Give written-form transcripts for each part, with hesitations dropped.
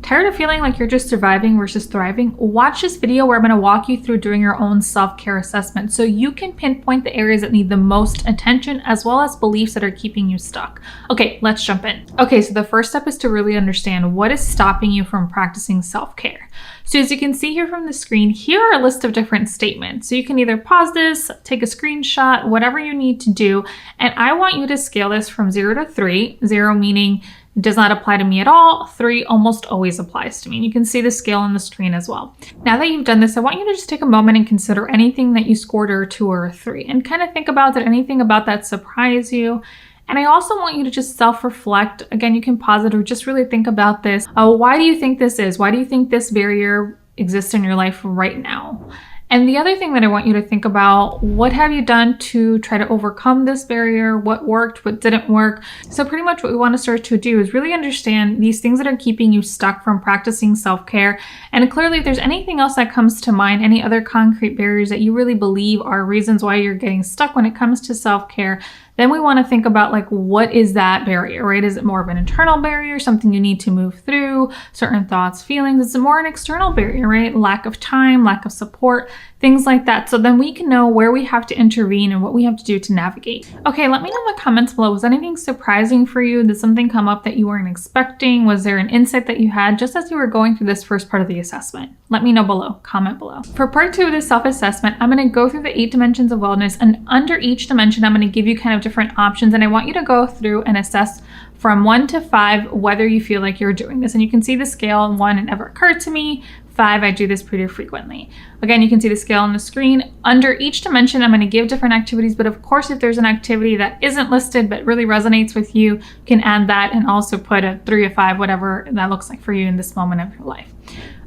Tired of feeling like you're just surviving versus thriving? Watch this video where I'm going to walk you through doing your own self-care assessment so you can pinpoint the areas that need the most attention as well as beliefs that are keeping you stuck. Okay, let's jump in. Okay, so the first step is to really understand what is stopping you from practicing self-care. So as you can see here from the screen, here are a list of different statements. So you can either pause this, take a screenshot, whatever you need to do. And I want you to scale this from 0 to 3, 0 meaning it does not apply to me at all. 3 almost always applies to me. And you can see the scale on the screen as well. Now that you've done this, I want you to just take a moment and consider anything that you scored a 2 or a 3 and kind of think about did anything about that surprise you. And I also want you to just self-reflect. Again, you can pause it or just really think about this. Why do you think this is? Why do you think this barrier exists in your life right now? And the other thing that I want you to think about, what have you done to try to overcome this barrier? What worked, what didn't work? So pretty much what we want to start to do is really understand these things that are keeping you stuck from practicing self-care. And clearly if there's anything else that comes to mind, any other concrete barriers that you really believe are reasons why you're getting stuck when it comes to self-care, then we want to think about like, what is that barrier, right? Is it more of an internal barrier, something you need to move through, certain thoughts, feelings? Is it more an external barrier, right? Lack of time, lack of support, things like that. So then we can know where we have to intervene and what we have to do to navigate. Okay, let me know in the comments below. Was anything surprising for you? Did something come up that you weren't expecting? Was there an insight that you had just as you were going through this first part of the assessment? Let me know below, comment below. For part 2 of this self-assessment, I'm going to go through the 8 dimensions of wellness, and under each dimension, I'm going to give you kind of different options, and I want you to go through and assess from 1 to 5 whether you feel like you're doing this. And you can see the scale. 1, it never occurred to me. 5, I do this pretty frequently. Again, you can see the scale on the screen. Under each dimension, I'm going to give different activities, but of course, if there's an activity that isn't listed but really resonates with you, you can add that and also put a 3 or 5, whatever that looks like for you in this moment of your life.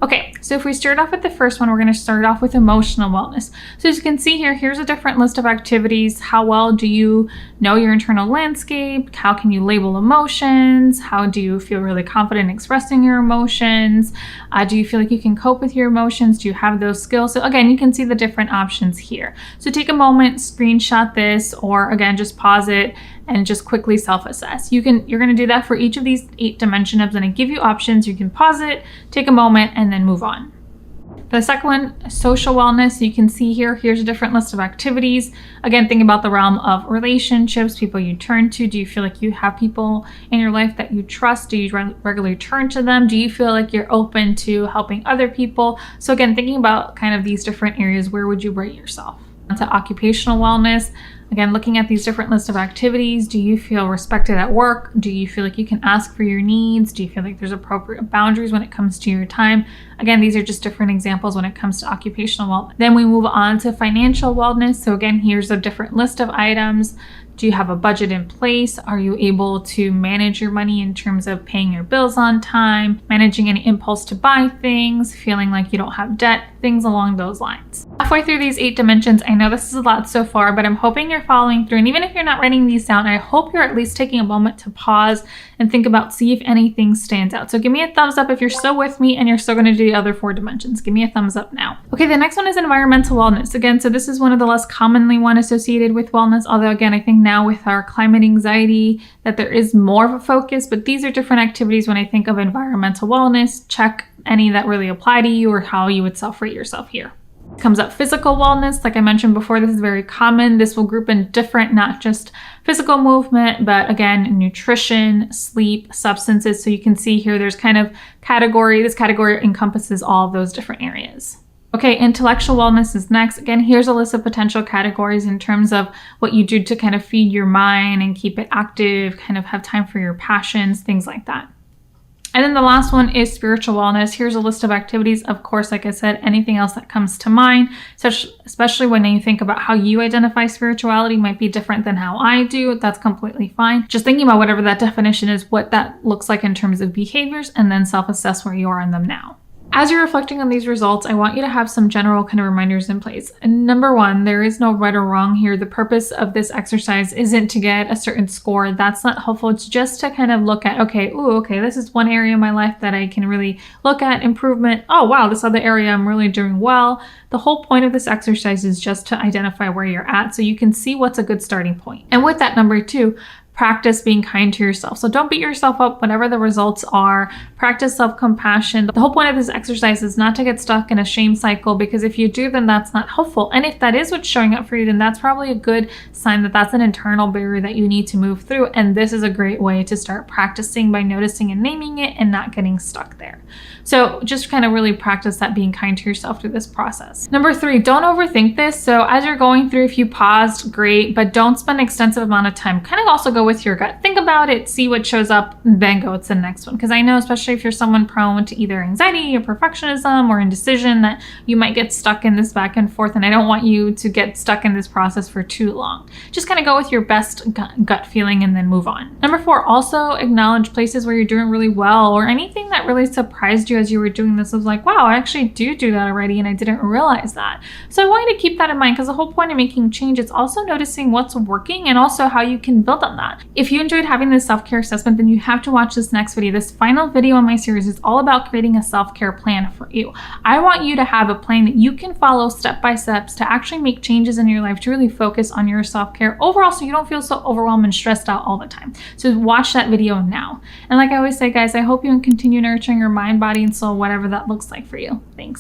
Okay, so if we start off with the first one, we're going to start off with emotional wellness. So as you can see here, here's a different list of activities. How well do you know your internal landscape? How can you label emotions? How do you feel really confident expressing your emotions? Do you feel like you can cope with your emotions? Do you have those skills? So again, you can see the different options here. So take a moment, screenshot this, or again, just pause it and just quickly self-assess. You're going to do that for each of these 8 dimensions. I'm going to give you options. You can pause it, take a moment, and then move on. For the second one, social wellness, you can see here, here's a different list of activities. Again, think about the realm of relationships, people you turn to. Do you feel like you have people in your life that you trust? Do you regularly turn to them? Do you feel like you're open to helping other people? So again, thinking about kind of these different areas, where would you rate yourself? To occupational wellness, again, looking at these different lists of activities. Do you feel respected at work? Do you feel like you can ask for your needs? Do you feel like there's appropriate boundaries when it comes to your time? Again, these are just different examples when it comes to occupational wellness. Then we move on to financial wellness. So again, here's a different list of items. Do you have a budget in place? Are you able to manage your money in terms of paying your bills on time, managing any impulse to buy things, feeling like you don't have debt, things along those lines. Halfway through these 8 dimensions, I know this is a lot so far, but I'm hoping you're following through. And even if you're not writing these down, I hope you're at least taking a moment to pause and think about, see if anything stands out. So give me a thumbs up if you're still with me and you're still going to do the other 4 dimensions. Give me a thumbs up now. Okay, the next one is environmental wellness. Again, so this is one of the less commonly one associated with wellness, although again, I think now with our climate anxiety that there is more of a focus, but these are different activities when I think of environmental wellness. Check any that really apply to you or how you would self-rate yourself here. Comes up physical wellness. Like I mentioned before, this is very common. This will group in different, not just physical movement, but again, nutrition, sleep, substances. So you can see here, there's kind of category. This category encompasses all of those different areas. Okay, intellectual wellness is next. Again, here's a list of potential categories in terms of what you do to kind of feed your mind and keep it active, kind of have time for your passions, things like that. And then the last one is spiritual wellness. Here's a list of activities. Of course, like I said, anything else that comes to mind, especially when you think about how you identify spirituality might be different than how I do. That's completely fine. Just thinking about whatever that definition is, what that looks like in terms of behaviors, and then self-assess where you are in them now. As you're reflecting on these results, I want you to have some general kind of reminders in place. And number one, there is no right or wrong here. The purpose of this exercise isn't to get a certain score. That's not helpful. It's just to kind of look at, okay, this is one area of my life that I can really look at improvement. Oh, wow, this other area I'm really doing well. The whole point of this exercise is just to identify where you're at so you can see what's a good starting point. And with that, number two, practice being kind to yourself. So don't beat yourself up whatever the results are. Practice self-compassion. The whole point of this exercise is not to get stuck in a shame cycle, because if you do, then that's not helpful. And if that is what's showing up for you, then that's probably a good sign that that's an internal barrier that you need to move through. And this is a great way to start practicing by noticing and naming it and not getting stuck there. So just kind of really practice that being kind to yourself through this process. Number 3, don't overthink this. So as you're going through, if you paused, great, but don't spend an extensive amount of time. Kind of also go with your gut. Think about it, see what shows up, then go to the next one. Because I know, especially if you're someone prone to either anxiety or perfectionism or indecision, that you might get stuck in this back and forth. And I don't want you to get stuck in this process for too long. Just kind of go with your best gut feeling and then move on. Number 4, also acknowledge places where you're doing really well, or anything that really surprised you as you were doing this. It was like, wow, I actually do that already and I didn't realize that. So I want you to keep that in mind, because the whole point of making change is also noticing what's working and also how you can build on that. If you enjoyed having this self-care assessment, then you have to watch this next video. This final video in my series is all about creating a self-care plan for you. I want you to have a plan that you can follow step by step to actually make changes in your life, to really focus on your self-care overall, so you don't feel so overwhelmed and stressed out all the time. So watch that video now. And like I always say, guys, I hope you can continue nurturing your mind, body, and soul, whatever that looks like for you. Thanks.